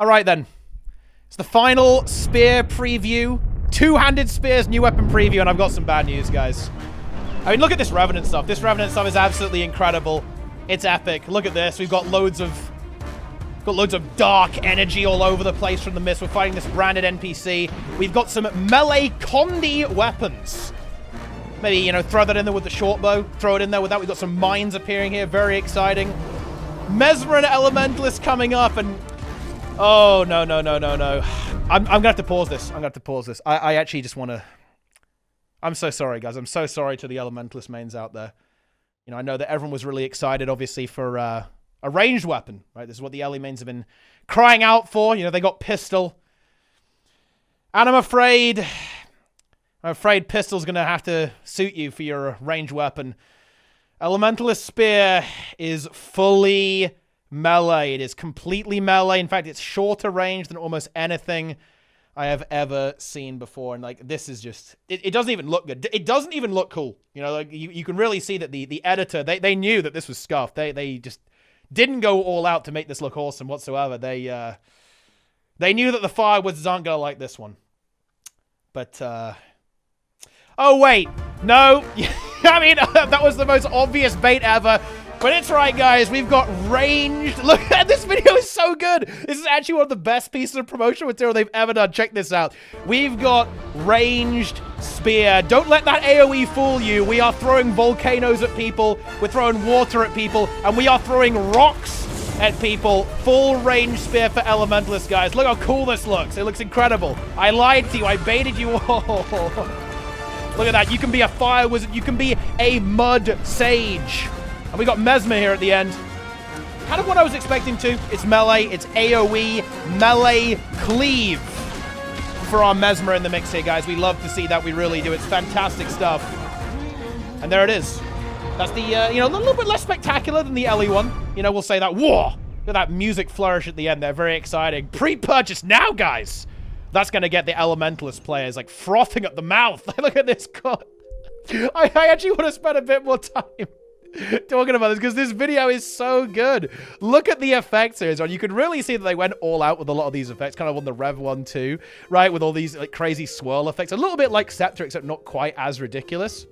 All right, then. It's the final spear preview. Two-handed spears, new weapon preview, and I've got some bad news, guys. I mean, look at this Revenant stuff. This Revenant stuff is absolutely incredible. It's epic. Look at this. We've got loads of dark energy all over the place from the mist. We're fighting this branded NPC. We've got some melee Condi weapons. Maybe, you know, throw that in there with the short bow. Throw it in there with that. We've got some mines appearing here. Very exciting. Mesmer and Elementalist coming up, and... Oh, no. I'm going to have to pause this. I actually just want to... I'm so sorry, guys. I'm so sorry to the Elementalist mains out there. You know, I know that everyone was really excited, obviously, for a ranged weapon, right? This is what the Ele mains have been crying out for. You know, they got pistol. And I'm afraid pistol's going to have to suit you for your ranged weapon. Elementalist Spear is fully melee. It is completely melee. In fact, it's shorter range than almost anything I have ever seen before. And, like, this is just... It doesn't even look good. It doesn't even look cool. You know, like, you can really see that the editor, they knew that this was scuffed. They just didn't go all out to make this look awesome whatsoever. They knew that the Firewoods aren't going to like this one. But, oh, wait. No. I mean, that was the most obvious bait ever. But it's right, guys. We've got ranged. Look, this video is so good. This is actually one of the best pieces of promotional material they've ever done. Check this out. We've got ranged spear. Don't let that AoE fool you. We are throwing volcanoes at people. We're throwing water at people. And we are throwing rocks at people. Full range spear for Elementalist, guys. Look how cool this looks. It looks incredible. I lied to you. I baited you all. Look at that. You can be a fire wizard. You can be a mud sage. And we got Mesmer here at the end. Kind of what I was expecting to. It's melee. It's AoE. Melee cleave for our Mesmer in the mix here, guys. We love to see that. We really do. It's fantastic stuff. And there it is. That's the, you know, a little bit less spectacular than the Ellie one. You know, we'll say that. Whoa! Look at that music flourish at the end there. Very exciting. Pre-purchase now, guys. That's going to get the Elementalist players, like, frothing at the mouth. Look at this. God. I actually want to spend a bit more time talking about this because this video is so good. Look at the effects here. You can really see that they went all out with a lot of these effects, kind of on the Rev 1 too, right? With all these like crazy swirl effects. A little bit like Scepter, except not quite as ridiculous.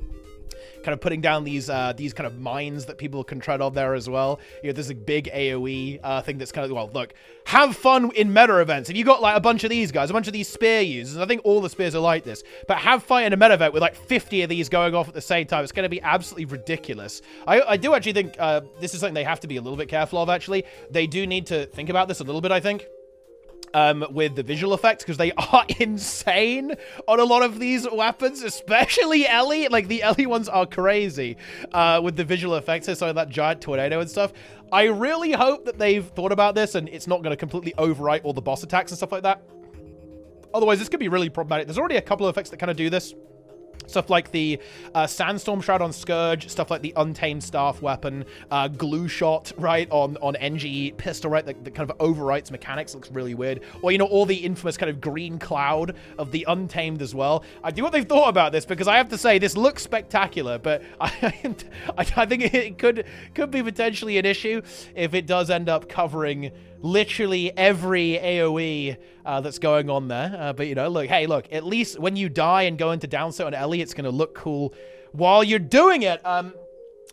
Kind of putting down these kind of mines that people can tread on there as well. You know, there's a big AoE thing that's kind of, well, look, have fun in meta events. If you got like a bunch of these guys, a bunch of these spear users, and I think all the spears are like this, but have fun in a meta event with like 50 of these going off at the same time. It's going to be absolutely ridiculous. I do actually think this is something they have to be a little bit careful of, actually. They do need to think about this a little bit, I think. With the visual effects, because they are insane on a lot of these weapons, especially Ellie. Like, the Ellie ones are crazy with the visual effects. So that giant tornado and stuff. I really hope that they've thought about this and it's not going to completely overwrite all the boss attacks and stuff like that. Otherwise, this could be really problematic. There's already a couple of effects that kind of do this. Stuff like the Sandstorm Shroud on Scourge, stuff like the Untamed Staff weapon, Glue Shot, right, on NGE Pistol, right, that kind of overwrites mechanics, looks really weird. Or, you know, all the infamous kind of green cloud of the Untamed as well. I do what they've thought about this, because I have to say, this looks spectacular, but I think it could be potentially an issue if it does end up covering literally every AoE that's going on there. But, you know, look, hey, look, at least when you die and go into Downset on Ellie, it's going to look cool while you're doing it.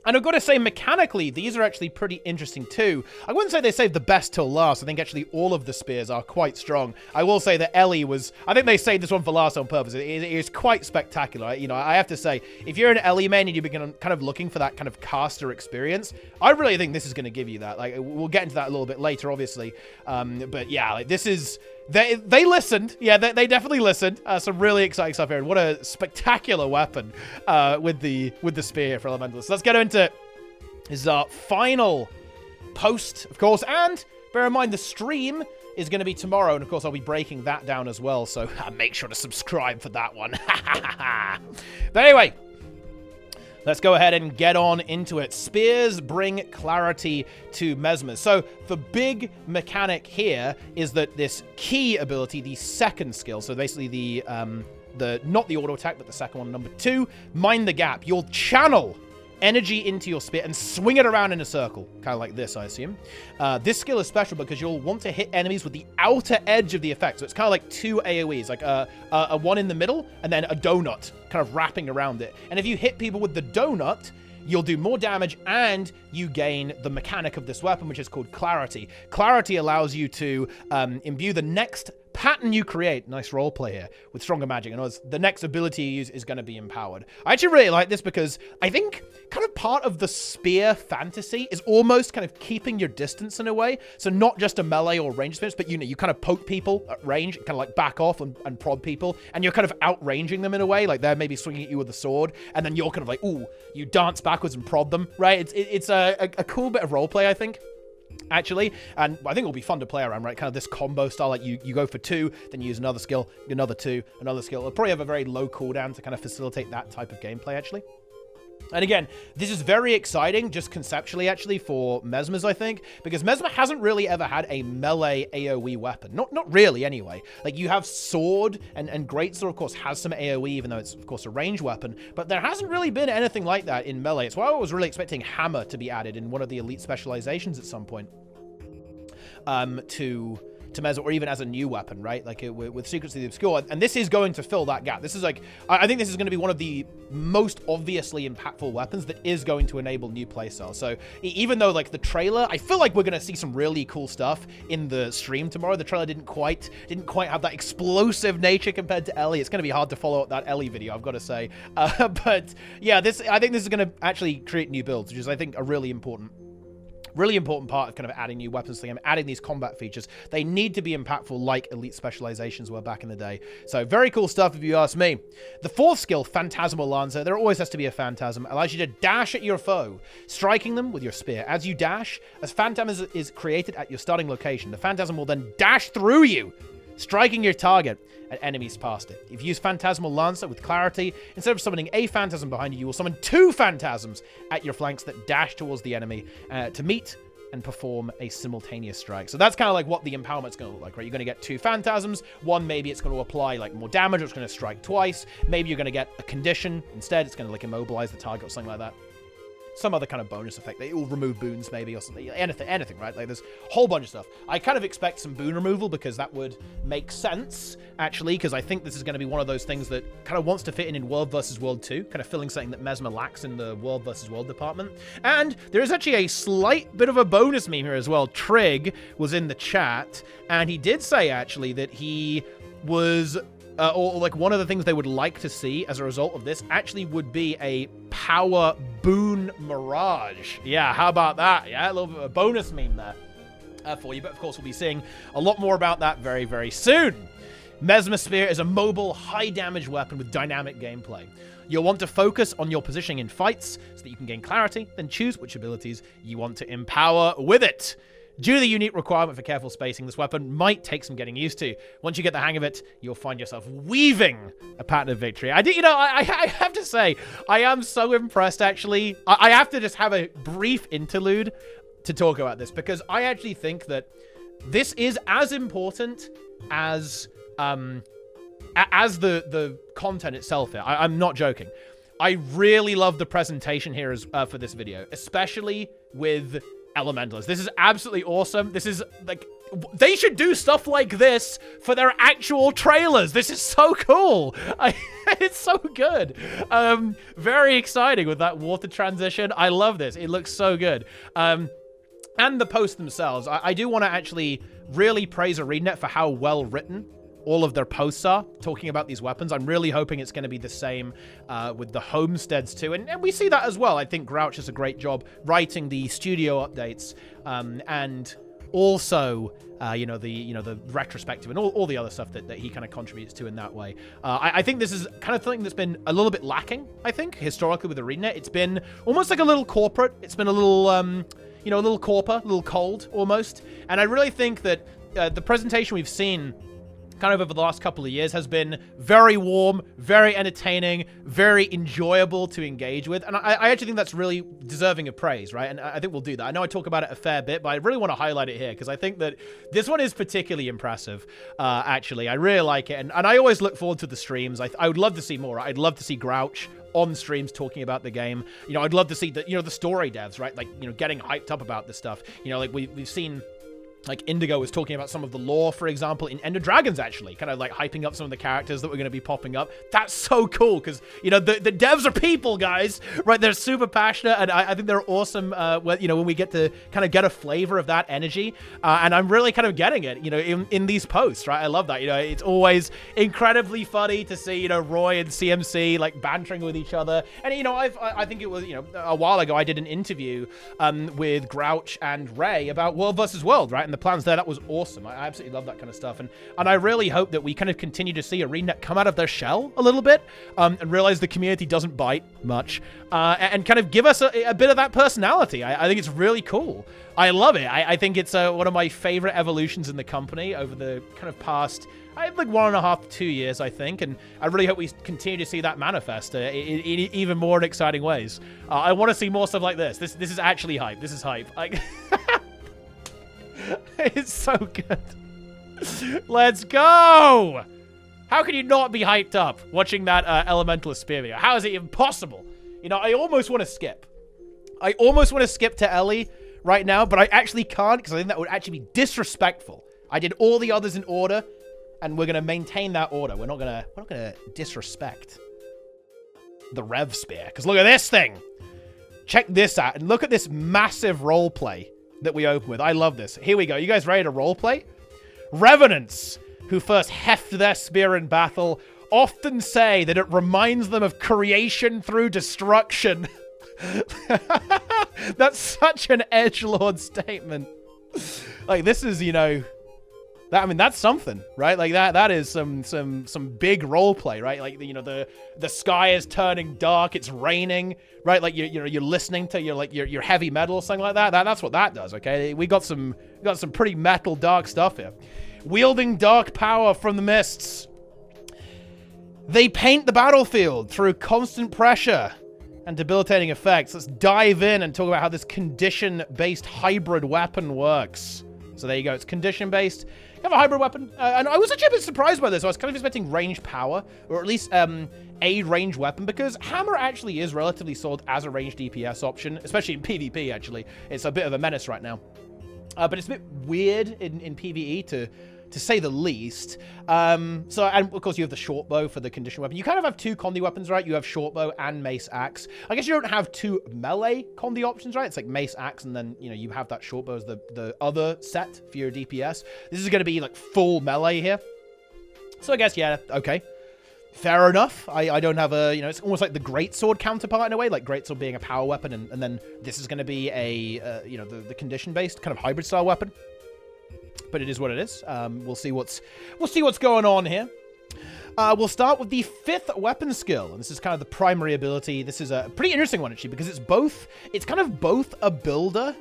And I've got to say, mechanically, these are actually pretty interesting too. I wouldn't say they saved the best till last. I think actually all of the spears are quite strong. I will say that Ellie was... I think they saved this one for last on purpose. It is quite spectacular. You know, I have to say, if you're an Ellie main and you've been kind of looking for that kind of caster experience, I really think this is going to give you that. Like, we'll get into that a little bit later, obviously. But yeah, like, this is... They listened. Yeah, they definitely listened. Some really exciting stuff here. And what a spectacular weapon with the spear here for Elementalist. So let's get into his final post, of course. And bear in mind, the stream is going to be tomorrow. And, of course, I'll be breaking that down as well. So make sure to subscribe for that one. But anyway... let's go ahead and get on into it. Spears bring clarity to Mesmer. So the big mechanic here is that this key ability, the second skill, so basically the not the auto attack, but the second one, number 2, Mind the Gap. You'll channel energy into your spear and swing it around in a circle, kind of like this, I assume. This skill is special because you'll want to hit enemies with the outer edge of the effect. So it's kind of like 2 AoEs, like a one in the middle and then a donut kind of wrapping around it. And if you hit people with the donut, you'll do more damage and you gain the mechanic of this weapon, which is called Clarity. Clarity allows you to imbue the next pattern you create, nice roleplay here, with stronger magic. And the next ability you use is going to be empowered. I actually really like this because I think kind of part of the spear fantasy is almost kind of keeping your distance in a way. So not just a melee or range experience, but you kind of poke people at range, kind of like back off and prod people, and you're kind of outranging them in a way, like they're maybe swinging at you with a sword, and then you're kind of like, ooh, you dance backwards and prod them, right? It's a cool bit of roleplay, I think. Actually, and I think it'll be fun to play around, right? Kind of this combo style, like you go for 2, then you use another skill, another 2, another skill. It'll probably have a very low cooldown to kind of facilitate that type of gameplay, actually. And again, this is very exciting, just conceptually, actually, for Mesmer's, I think, because Mesmer hasn't really ever had a melee AoE weapon. Not really, anyway. Like, you have Sword, and Greatsword, of course, has some AoE, even though it's, of course, a ranged weapon, but there hasn't really been anything like that in melee. It's why I was really expecting Hammer to be added in one of the elite specializations at some point, to Mesmer, or even as a new weapon, right? Like with Secrets of the Obscure, and this is going to fill that gap. This is like, I think this is going to be one of the most obviously impactful weapons that is going to enable new playstyles. So even though like the trailer, I feel like we're going to see some really cool stuff in the stream tomorrow. The trailer didn't quite have that explosive nature compared to Ellie. It's going to be hard to follow up that Ellie video, I've got to say. But yeah, I think this is going to actually create new builds, which is, I think, a really important part of kind of adding new weapons to the game, adding these combat features. They need to be impactful like elite specializations were back in the day. So very cool stuff if you ask me. The 4th skill, Phantasmal Lancer, there always has to be a phantasm, allows you to dash at your foe, striking them with your spear. As you dash, a phantasm is created at your starting location. The phantasm will then dash through you, striking your target at enemies past it. If you use Phantasmal Lancer with Clarity, instead of summoning a phantasm behind you, you will summon 2 phantasms at your flanks that dash towards the enemy to meet and perform a simultaneous strike. So that's kind of like what the empowerment's going to look like, right? You're going to get 2 phantasms. One, maybe it's going to apply like more damage, or it's going to strike twice. Maybe you're going to get a condition instead. It's going to like immobilize the target or something like that. Some other kind of bonus effect. It will remove boons maybe, or something. Anything, right? Like there's a whole bunch of stuff. I kind of expect some boon removal because that would make sense, actually, because I think this is going to be one of those things that kind of wants to fit in World vs. World 2, kind of filling something that Mesmer lacks in the World vs. World department. And there is actually a slight bit of a bonus meme here as well. Trig was in the chat, and he did say, actually, that he was... or like one of the things they would like to see as a result of this actually would be a power boon mirage. Yeah, how about that? Yeah, a little bit of a bonus meme there for you. But of course, we'll be seeing a lot more about that very, very soon. Mesmer Spear is a mobile, high-damage weapon with dynamic gameplay. You'll want to focus on your positioning in fights so that you can gain clarity, then choose which abilities you want to empower with it. Due to the unique requirement for careful spacing, this weapon might take some getting used to. Once you get the hang of it, you'll find yourself weaving a pattern of victory. I have to say, I am so impressed, actually. I have to just have a brief interlude to talk about this, because I actually think that this is as important as the content itself here. I'm not joking. I really love the presentation here for this video, especially with Elementalist. This is absolutely awesome. This is like, they should do stuff like this for their actual trailers. This is so cool. It's so good. Very exciting with that water transition. I love this. It looks so good. And the posts themselves. I do want to actually really praise ArenaNet for how well written all of their posts are talking about these weapons. I'm really hoping it's going to be the same with the homesteads too. And we see that as well. I think Grouch does a great job writing the studio updates and also, the retrospective and all the other stuff that he kind of contributes to in that way. I think this is kind of something that's been a little bit lacking, I think, historically with ArenaNet. It's been almost like a little corporate. It's been a little, a little corporate, a little cold almost. And I really think that the presentation we've seen kind of over the last couple of years has been very warm, very entertaining, very enjoyable to engage with. And I actually think that's really deserving of praise, right? And I think we'll do that. I know I talk about it a fair bit, but I really want to highlight it here because I think that this one is particularly impressive, actually. I really like it. And I always look forward to the streams. I would love to see more. I'd love to see Grouch on streams talking about the game. You know, I'd love to see the, you know, the story devs, right? Like, you know, getting hyped up about this stuff. You know, like we've seen... Like, Indigo was talking about some of the lore, for example, in Ender Dragons, actually. Kind of, like, hyping up some of the characters that were going to be popping up. That's so cool, because, you know, the devs are people, guys, right? They're super passionate, and I think they're awesome, you know, when we get to kind of get a flavor of that energy. And I'm really kind of getting it, you know, in these posts, right? I love that. You know, it's always incredibly funny to see, you know, Roy and CMC, like, bantering with each other. And, you know, I think it was, you know, a while ago, I did an interview with Grouch and Ray about World versus World, right? And the plans there, that was awesome. I absolutely love that kind of stuff. And I really hope that we kind of continue to see ArenaNet come out of their shell a little bit and realize the community doesn't bite much and kind of give us a bit of that personality. I think it's really cool. I love it. I think it's one of my favorite evolutions in the company over the kind of past, like 1.5 to 2 years, I think. And I really hope we continue to see that manifest in even more exciting ways. I want to see more stuff like this. This is actually hype. This is hype. It's so good. Let's go! How can you not be hyped up watching that Elementalist spear video? How is it even possible? You know, I almost want to skip. I almost want to skip to Ellie right now, but I actually can't because I think that would actually be disrespectful. I did all the others in order, and we're going to maintain that order. We're not going to disrespect the Rev spear. Because look at this thing! Check this out, and look at this massive roleplay that we open with. I love this. Here we go. You guys ready to roleplay? Revenants, who first heft their spear in battle, often say that it reminds them of creation through destruction. That's such an edgelord statement. Like, this is, you know... That, I mean, that's something, right? Like, that is some big roleplay, right? Like, you know, the sky is turning dark, it's raining, right? Like, you're listening to your heavy metal or something like that. That's what that does, okay? We got some pretty metal dark stuff here. Wielding dark power from the mists. They paint the battlefield through constant pressure and debilitating effects. Let's dive in and talk about how this condition-based hybrid weapon works. So there you go. It's condition-based. You have a hybrid weapon. And I was actually a bit surprised by this. I was kind of expecting range power, or at least a range weapon, because Hammer actually is relatively sold as a ranged DPS option, especially in PvP, actually. It's a bit of a menace right now. But it's a bit weird in PvE to say the least. And of course you have the short bow for the condition weapon. You kind of have two condi weapons, right? You have short bow and mace axe. I guess you don't have two melee condi options, right? It's like mace axe, and then, you know, you have that short bow as the other set for your DPS. This is going to be like full melee here. So I guess, yeah, okay. Fair enough. I don't have a, you know, it's almost like the greatsword counterpart in a way, like greatsword being a power weapon, and then this is going to be a, you know, the condition-based kind of hybrid style weapon. But it is what it is. We'll see what's going on here. We'll start with the 5th weapon skill, and this is kind of the primary ability. This is a pretty interesting one, actually, because it's kind of both a builder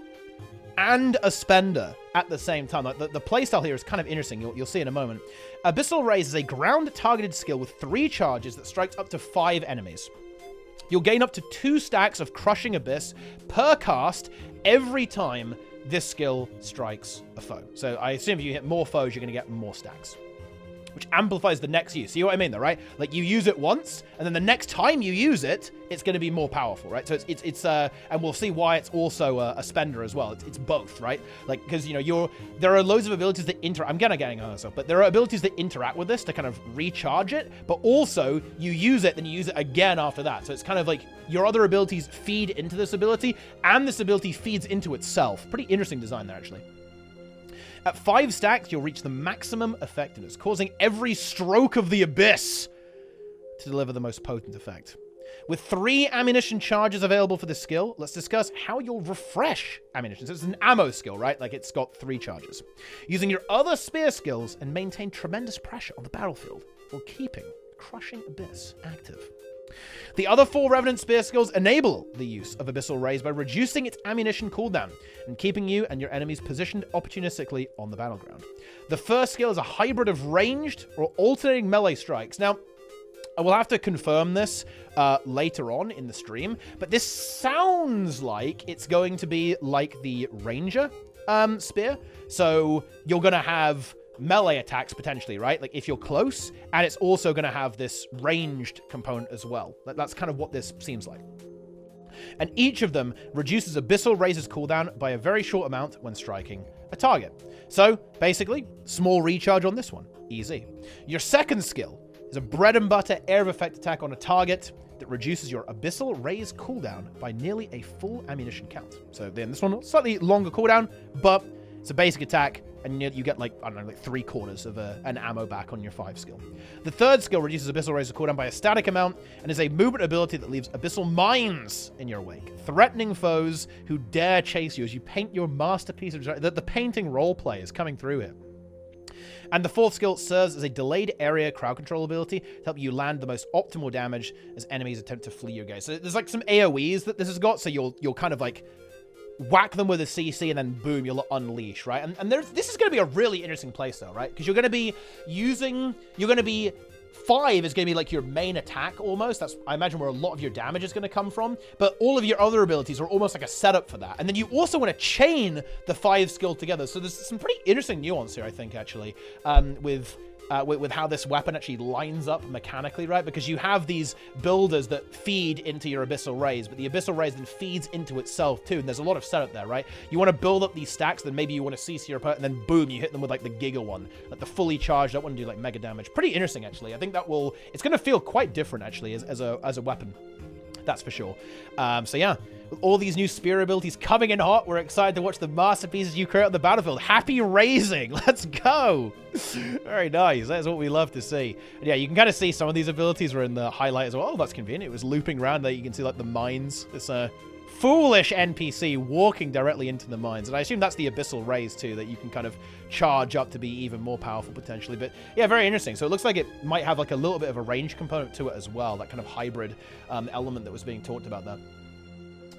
and a spender at the same time. Like the playstyle here is kind of interesting. You'll see in a moment. Abyssal Raise is a ground-targeted skill with 3 charges that strikes up to 5 enemies. You'll gain up to 2 stacks of Crushing Abyss per cast every time this skill strikes a foe. So I assume if you hit more foes, you're going to get more stacks, which amplifies the next use. See what I mean, though, right? Like, you use it once, and then the next time you use it, it's going to be more powerful, right? So it's and we'll see why it's also a spender as well. It's both, right? Like, because, you know, there are loads of abilities that I'm getting on myself, but there are abilities that interact with this to kind of recharge it, but also you use it, then you use it again after that. So it's kind of like your other abilities feed into this ability, and this ability feeds into itself. Pretty interesting design there, actually. At 5 stacks, you'll reach the maximum effectiveness, causing every stroke of the abyss to deliver the most potent effect. With 3 ammunition charges available for this skill, let's discuss how you'll refresh ammunition. So it's an ammo skill, right? Like, it's got 3 charges. Using your other spear skills and maintain tremendous pressure on the battlefield while keeping Crushing Abyss active. The other 4 Revenant Spear skills enable the use of Abyssal Rays by reducing its ammunition cooldown and keeping you and your enemies positioned opportunistically on the battleground. The first skill is a hybrid of ranged or alternating melee strikes. Now, I will have to confirm this later on in the stream, but this sounds like it's going to be like the Ranger spear. So you're going to have melee attacks potentially, right? Like if you're close, and it's also going to have this ranged component as well. That's kind of what this seems like. And each of them reduces Abyssal Razor's cooldown by a very short amount when striking a target. So basically, small recharge on this one. Easy. Your second skill is a bread and butter air of effect attack on a target that reduces your Abyssal Rays cooldown by nearly a full ammunition count. So then this one, slightly longer cooldown, but it's a basic attack, and you get like, I don't know, like 3/4 of an ammo back on your 5 skill. The third skill reduces Abyssal Razor cooldown by a static amount and is a movement ability that leaves Abyssal Mines in your wake, threatening foes who dare chase you as you paint your masterpiece of the painting roleplay is coming through here. And the fourth skill serves as a delayed area crowd control ability to help you land the most optimal damage as enemies attempt to flee your gaze. So there's like some AoEs that this has got, so you'll kind of like whack them with a CC and then boom, you'll unleash, right? And this is going to be a really interesting playstyle, right? Because you're going to be 5 is going to be like your main attack almost. That's, I imagine, where a lot of your damage is going to come from. But all of your other abilities are almost like a setup for that. And then you also want to chain the 5 skill together. So there's some pretty interesting nuance here, I think, actually, with how this weapon actually lines up mechanically, right? Because you have these builders that feed into your Abyssal Rays, but the Abyssal Rays then feeds into itself too, and there's a lot of setup there, right? You want to build up these stacks, then maybe you want to CC your opponent, and then boom, you hit them with like the Giga one, like the fully charged, that one do like mega damage. Pretty interesting, actually. I think that it's going to feel quite different, actually, as a weapon. That's for sure. So yeah, with all these new spear abilities coming in hot, we're excited to watch the masterpieces you create on the battlefield. Happy raising! Let's go! Very nice. That's what we love to see. And yeah, you can kind of see some of these abilities were in the highlight as well. Oh, that's convenient. It was looping around there. You can see like the mines. This foolish NPC walking directly into the mines. And I assume that's the Abyssal Rays too, that you can kind of charge up to be even more powerful potentially. But yeah, very interesting. So it looks like it might have like a little bit of a range component to it as well. That kind of hybrid element that was being talked about there.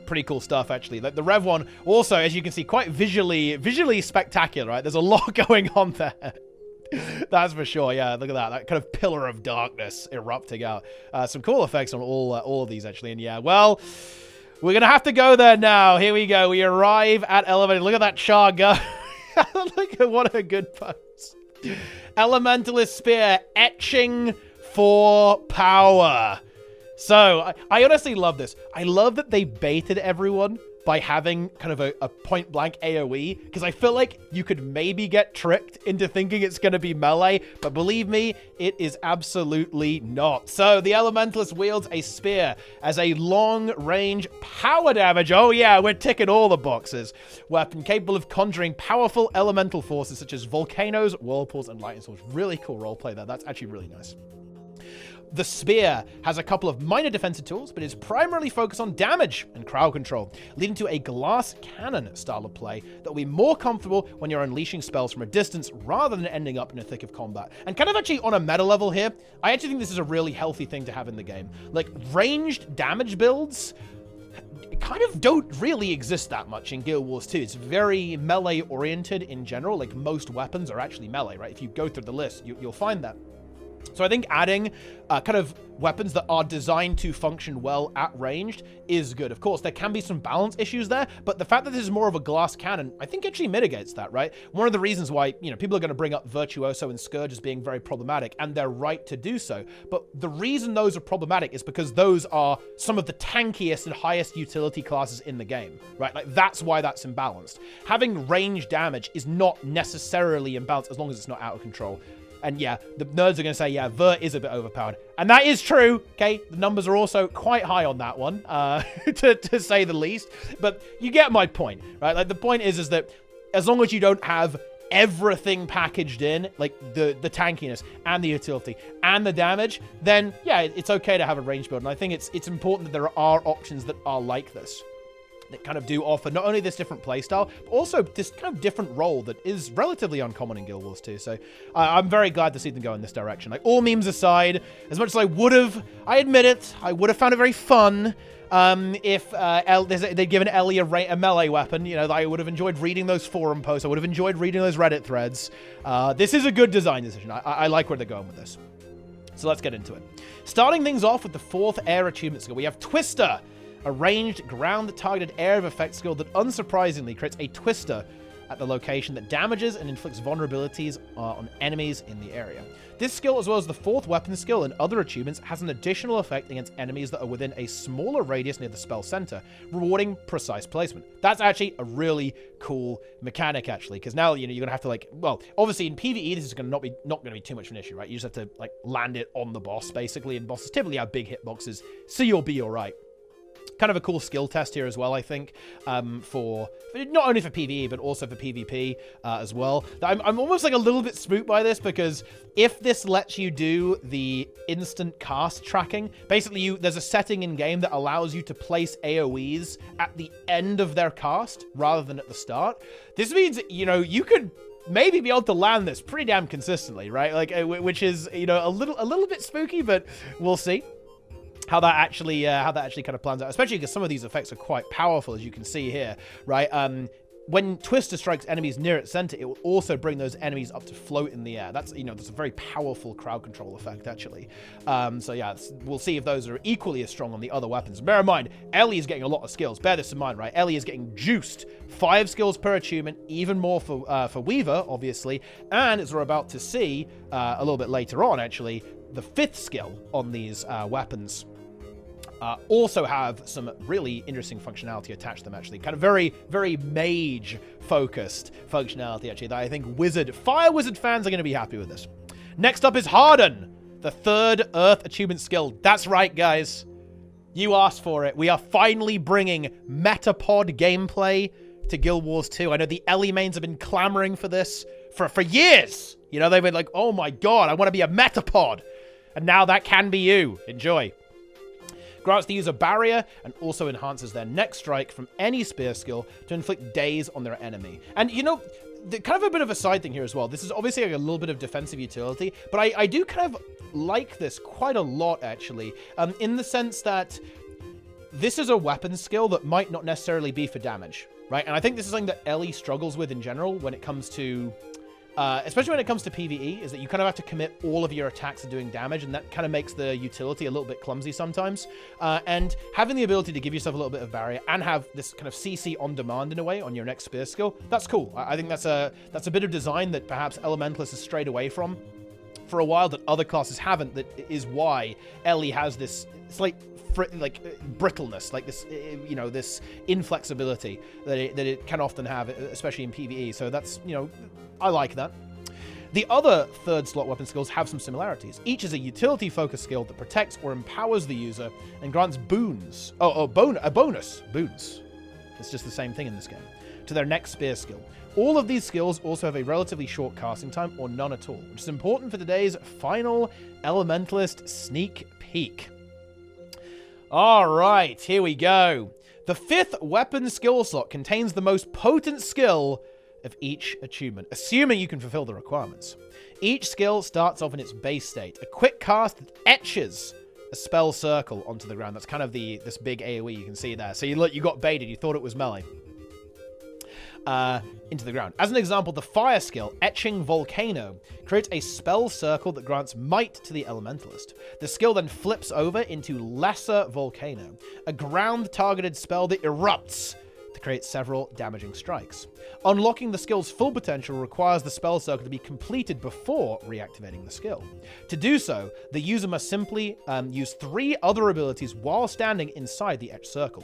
Pretty cool stuff, actually. Like the Rev one, also, as you can see, quite visually spectacular, right? There's a lot going on there. That's for sure. Yeah, look at that. That kind of pillar of darkness erupting out. Some cool effects on all of these, actually. And yeah, well, we're going to have to go there now. Here we go. We arrive at Elevated. Look at that char go. Look at what a good pose. Elementalist Spear, etching for power. So, I honestly love this. I love that they baited everyone by having kind of a point-blank AoE, because I feel like you could maybe get tricked into thinking it's going to be melee, but believe me, it is absolutely not. So, the Elementalist wields a spear as a long-range power damage. Oh yeah, we're ticking all the boxes. Weapon capable of conjuring powerful elemental forces such as volcanoes, whirlpools, and lightning storms. Really cool roleplay there. That's actually really nice. The spear has a couple of minor defensive tools, but is primarily focused on damage and crowd control, leading to a glass cannon style of play that will be more comfortable when you're unleashing spells from a distance rather than ending up in the thick of combat. And kind of actually on a meta level here, I actually think this is a really healthy thing to have in the game. Like, ranged damage builds kind of don't really exist that much in Guild Wars 2. It's very melee oriented in general. Like, most weapons are actually melee, right? If you go through the list, you'll find that. So I think adding kind of weapons that are designed to function well at ranged is good. Of course, there can be some balance issues there, but the fact that this is more of a glass cannon, I think actually mitigates that, right? One of the reasons why, people are going to bring up Virtuoso and Scourge as being very problematic, and they're right to do so. But the reason those are problematic is because those are some of the tankiest and highest utility classes in the game, right? Like, that's why that's imbalanced. Having range damage is not necessarily imbalanced as long as it's not out of control. And yeah, the nerds are going to say, yeah, Vert is a bit overpowered. And that is true, okay? The numbers are also quite high on that one, to say the least. But you get my point, right? Like, the point is that as long as you don't have everything packaged in, like the tankiness and the utility and the damage, then yeah, it's okay to have a range build. And I think it's important that there are options that are like this. that kind of do offer not only this different playstyle, but also this kind of different role that is relatively uncommon in Guild Wars 2. So I'm very glad to see them go in this direction. Like, all memes aside, as much as I admit it, I would have found it very fun if they'd given Ellie a melee weapon. You know, I would have enjoyed reading those forum posts. I would have enjoyed reading those Reddit threads. This is a good design decision. I like where they're going with this. So let's get into it. Starting things off with the 4th air achievement skill, we have Twister, a ranged, ground-targeted area of effect skill that unsurprisingly creates a twister at the location that damages and inflicts vulnerabilities on enemies in the area. This skill, as well as the 4th weapon skill and other achievements, has an additional effect against enemies that are within a smaller radius near the spell center, rewarding precise placement. That's actually a really cool mechanic, actually, because now, you know, you're gonna have to, like, well, obviously in PvE this is not gonna be too much of an issue, right? You just have to, like, land it on the boss, basically, and bosses typically have big hitboxes, so you'll be alright. Kind of a cool skill test here as well, I think, for not only for PvE, but also for PvP as well. I'm almost like a little bit spooked by this, because if this lets you do the instant cast tracking, basically there's a setting in game that allows you to place AoEs at the end of their cast rather than at the start. This means, you know, you could maybe be able to land this pretty damn consistently, right? Like, which is, you know, a little bit spooky, but we'll see how that actually kind of plans out, especially because some of these effects are quite powerful, as you can see here, right? When Twister strikes enemies near its center, it will also bring those enemies up to float in the air. That's, you know, that's a very powerful crowd control effect, actually. So yeah, we'll see if those are equally as strong on the other weapons. Bear in mind, Ellie is getting a lot of skills. Bear this in mind, right? Ellie is getting juiced. 5 skills per achievement, even more for Weaver, obviously. And as we're about to see a little bit later on, actually, the 5th skill on these weapons also have some really interesting functionality attached to them, actually. Kind of very, very mage-focused functionality, actually, that I think Fire Wizard fans are going to be happy with this. Next up is Harden, the 3rd Earth achievement skill. That's right, guys. You asked for it. We are finally bringing Metapod gameplay to Guild Wars 2. I know the Ellie mains have been clamoring for this for years. You know, they've been like, oh my god, I want to be a Metapod. And now that can be you. Enjoy. Grants the user barrier and also enhances their next strike from any spear skill to inflict daze on their enemy. And, you know, kind of a bit of a side thing here as well. This is obviously like a little bit of defensive utility, but I do kind of like this quite a lot, actually, in the sense that this is a weapon skill that might not necessarily be for damage, right? And I think this is something that Ellie struggles with in general when it comes to especially when it comes to PvE, is that you kind of have to commit all of your attacks to doing damage, and that kind of makes the utility a little bit clumsy sometimes. And having the ability to give yourself a little bit of barrier and have this kind of CC on demand in a way on your next spear skill, that's cool. I think that's a bit of design that perhaps Elementalist has strayed away from for a while that other classes haven't. That is why Ellie has this slight brittleness, like this, you know, this inflexibility that it can often have, especially in PvE. So that's, you know, I like that. The other 3rd slot weapon skills have some similarities. Each is a utility-focused skill that protects or empowers the user and grants boons. Bonus. Boons. It's just the same thing in this game. To their next spear skill. All of these skills also have a relatively short casting time, or none at all, which is important for today's final Elementalist sneak peek. Alright, here we go. The 5th weapon skill slot contains the most potent skill of each achievement, assuming you can fulfill the requirements. Each skill starts off in its base state, a quick cast that etches a spell circle onto the ground. That's kind of this big AoE you can see there. So you got baited, you thought it was melee. Into the ground. As an example, the fire skill, Etching Volcano, creates a spell circle that grants might to the Elementalist. The skill then flips over into Lesser Volcano, a ground-targeted spell that erupts to create several damaging strikes. Unlocking the skill's full potential requires the spell circle to be completed before reactivating the skill. To do so, the user must simply use 3 other abilities while standing inside the etched circle.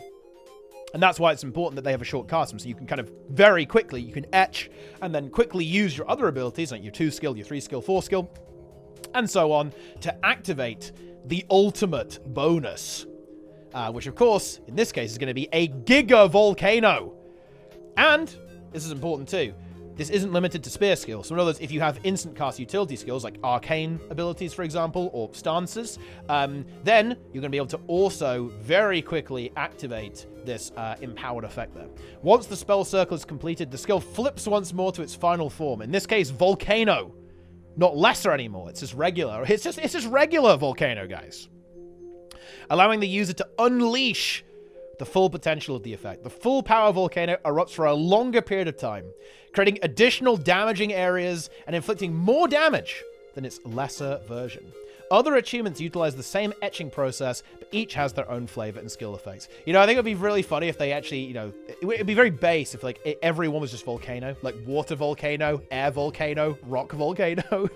And that's why it's important that they have a short cast time, so you can kind of very quickly, you can etch and then quickly use your other abilities, like your 2 skill, your 3 skill, 4 skill, and so on, to activate the ultimate bonus. Which, of course, in this case is going to be a Giga Volcano. And, this is important too, this isn't limited to spear skills. So in other words, if you have instant cast utility skills like arcane abilities, for example, or stances, then you're going to be able to also very quickly activate this empowered effect there. Once the spell circle is completed, the skill flips once more to its final form. In this case, Volcano. Not lesser anymore. It's just regular. It's just regular Volcano, guys. Allowing the user to unleash the full potential of the effect. The full power of Volcano erupts for a longer period of time, creating additional damaging areas and inflicting more damage than its lesser version. Other achievements utilize the same etching process, but each has their own flavor and skill effects. You know, I think it would be really funny if they actually, you know, it'd be very base if, like, everyone was just Volcano. Like, water Volcano, air Volcano, rock Volcano.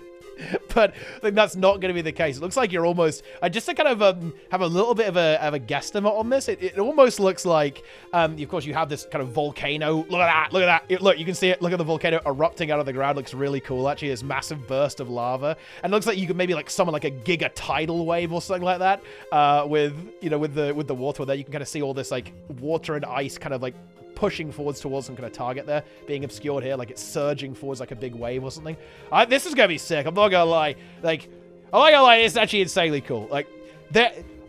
But I think that's not going to be the case. It looks like you're almost... just to kind of have a little bit of a guesstimate on this, it almost looks like, of course, you have this kind of volcano. Look at that. Look at that. Look, you can see it. Look at the volcano erupting out of the ground. Looks really cool, actually. This massive burst of lava. And it looks like you could maybe, like, summon, like, a giga tidal wave or something like that with the water there. You can kind of see all this, like, water and ice kind of, like, pushing forwards towards some kind of target there, being obscured here, like it's surging forwards like a big wave or something. This is gonna be sick. I'm not gonna lie. Like, I'm not gonna lie, it's actually insanely cool. Like,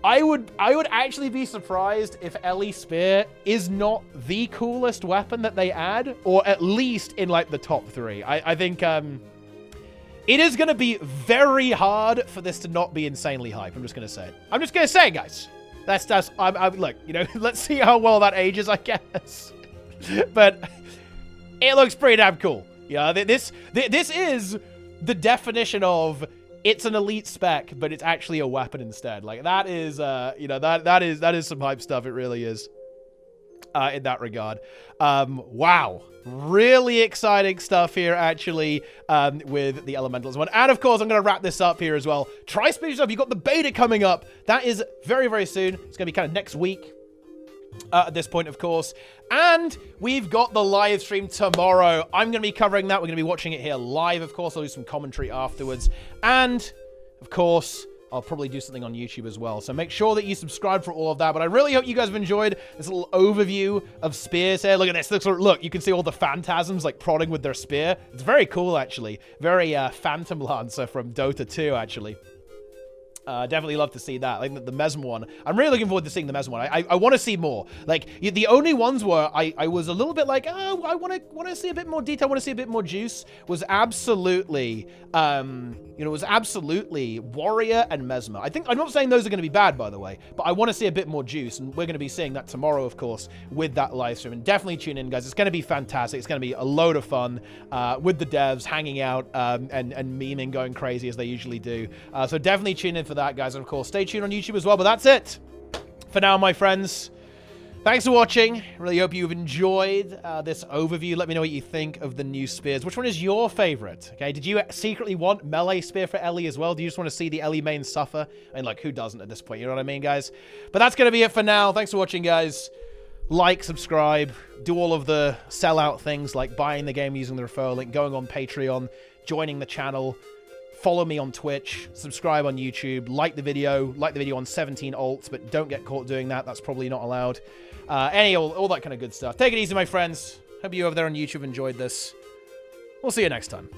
I would actually be surprised if Ellie Spear is not the coolest weapon that they add, or at least in like the top 3. I think it is gonna be very hard for this to not be insanely hype. I'm just gonna say it. I'm just gonna say it, guys. That's look, you know, let's see how well that ages, I guess. But it looks pretty damn cool. Yeah, this is the definition of it's an elite spec, but it's actually a weapon instead. Like, that is, you know, that is some hype stuff. It really is. In that regard. Wow. Really exciting stuff here, actually, with the Elementalist one. And, of course, I'm going to wrap this up here as well. Try speed yourself. You've got the beta coming up. That is very, very soon. It's going to be kind of next week at this point, of course. And we've got the live stream tomorrow. I'm going to be covering that. We're going to be watching it here live, of course. I'll do some commentary afterwards. And, of course, I'll probably do something on YouTube as well. So make sure that you subscribe for all of that. But I really hope you guys have enjoyed this little overview of spears here. Look at this. Look, you can see all the phantasms like prodding with their spear. It's very cool, actually. Very Phantom Lancer from Dota 2, actually. Definitely love to see that. Like the Mesmer one. I'm really looking forward to seeing the Mesmer one. I want to see more. Like, the only ones where I was a little bit like, oh, I want to see a bit more detail, I want to see a bit more juice, was absolutely, you know, was absolutely Warrior and Mesmer. I'm not saying those are going to be bad, by the way, but I want to see a bit more juice, and we're going to be seeing that tomorrow, of course, with that live stream. And definitely tune in, guys. It's going to be fantastic. It's going to be a load of fun with the devs hanging out and memeing, going crazy as they usually do. So definitely tune in for that, guys, and of course stay tuned on YouTube as well. But that's it for now, my friends. Thanks for watching. Really hope you've enjoyed this overview. Let me know what you think of the new spears. Which one is your favorite? Okay, did you secretly want melee spear for Ellie as well? Do you just want to see the Ellie main suffer? I mean, like, who doesn't at this point? You know what I mean, guys? But that's gonna be it for now. Thanks for watching, guys. Like, subscribe, do all of the sellout things like buying the game using the referral link, going on Patreon, joining the channel. Follow me on Twitch, subscribe on YouTube, like the video on 17 alts, but don't get caught doing that. That's probably not allowed. All that kind of good stuff. Take it easy, my friends. Hope you over there on YouTube enjoyed this. We'll see you next time.